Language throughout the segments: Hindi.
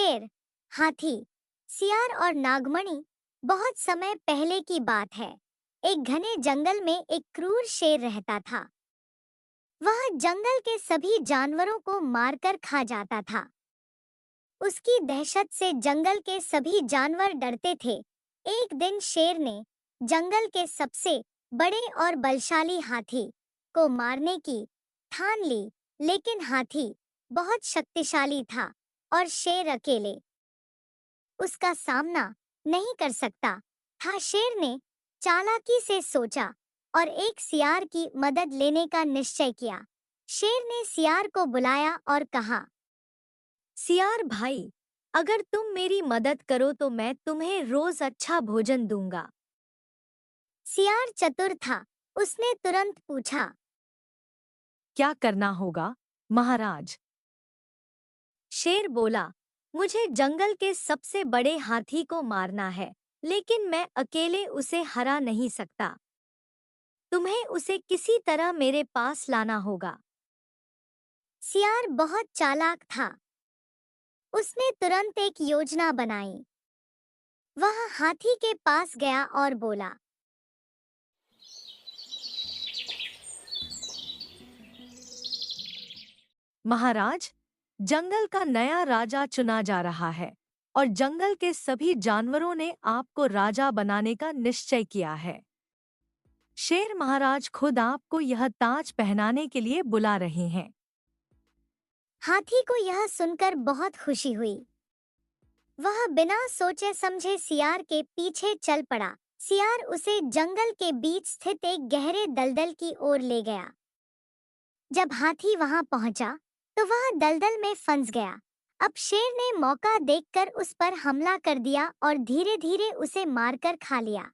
शेर, हाथी, सियार और नागमणि। बहुत समय पहले की बात है। एक घने जंगल में एक क्रूर शेर रहता था। वह जंगल के सभी जानवरों को मारकर खा जाता था। उसकी दहशत से जंगल के सभी जानवर डरते थे। एक दिन शेर ने जंगल के सबसे बड़े और बलशाली हाथी को मारने की ठान ली, लेकिन हाथी बहुत शक्तिशाली था और शेर अकेले उसका सामना नहीं कर सकता था। शेर ने चालाकी से सोचा और एक सियार की मदद लेने का निश्चय किया। शेर ने सियार को बुलाया और कहा, सियार भाई, अगर तुम मेरी मदद करो तो मैं तुम्हें रोज अच्छा भोजन दूंगा। सियार चतुर था। उसने तुरंत पूछा, क्या करना होगा, महाराज? शेर बोला, मुझे जंगल के सबसे बड़े हाथी को मारना है, लेकिन मैं अकेले उसे हरा नहीं सकता। तुम्हें उसे किसी तरह मेरे पास लाना होगा। सियार बहुत चालाक था। उसने तुरंत एक योजना बनाई। वह हाथी के पास गया और बोला, महाराज, जंगल का नया राजा चुना जा रहा है और जंगल के सभी जानवरों ने आपको राजा बनाने का निश्चय किया है। शेर महाराज खुद आपको यह ताज पहनाने के लिए बुला रहे हैं। हाथी को यह सुनकर बहुत खुशी हुई। वह बिना सोचे समझे सियार के पीछे चल पड़ा। सियार उसे जंगल के बीच स्थित एक गहरे दलदल की ओर ले गया। जब हाथी वहां पहुंचा, तो वह दलदल में फंस गया। अब शेर ने मौका देखकर उस पर हमला कर दिया और धीरे-धीरे उसे मारकर खा लिया।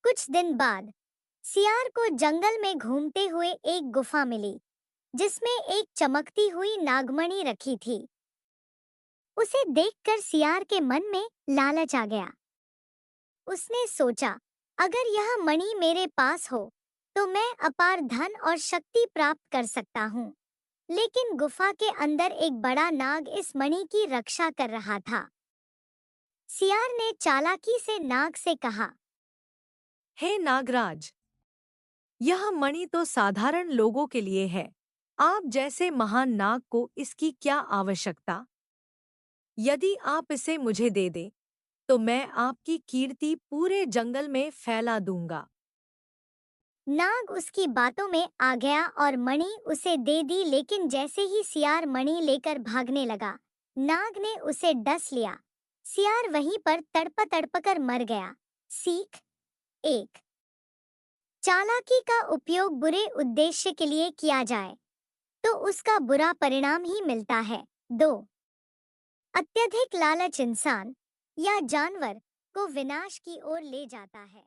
कुछ दिन बाद सियार को जंगल में घूमते हुए एक गुफा मिली, जिसमें एक चमकती हुई नागमणि रखी थी। उसे देखकर सियार के मन में लालच आ गया। उसने सोचा, अगर यह मणि मेरे पास हो, तो मैं अपार धन और शक्ति प्राप्त कर सकता हूँ। लेकिन गुफा के अंदर एक बड़ा नाग इस मणि की रक्षा कर रहा था। सियार ने चालाकी से नाग से कहा, हे नागराज, यह मणि तो साधारण लोगों के लिए है। आप जैसे महान नाग को इसकी क्या आवश्यकता? यदि आप इसे मुझे दे दें, तो मैं आपकी कीर्ति पूरे जंगल में फैला दूंगा। नाग उसकी बातों में आ गया और मणि उसे दे दी। लेकिन जैसे ही सियार मणि लेकर भागने लगा, नाग ने उसे डस लिया। सियार वहीं पर तड़प तड़प कर मर गया। सीख एक, चालाकी का उपयोग बुरे उद्देश्य के लिए किया जाए तो उसका बुरा परिणाम ही मिलता है। दो, अत्यधिक लालच इंसान या जानवर को विनाश की ओर ले जाता है।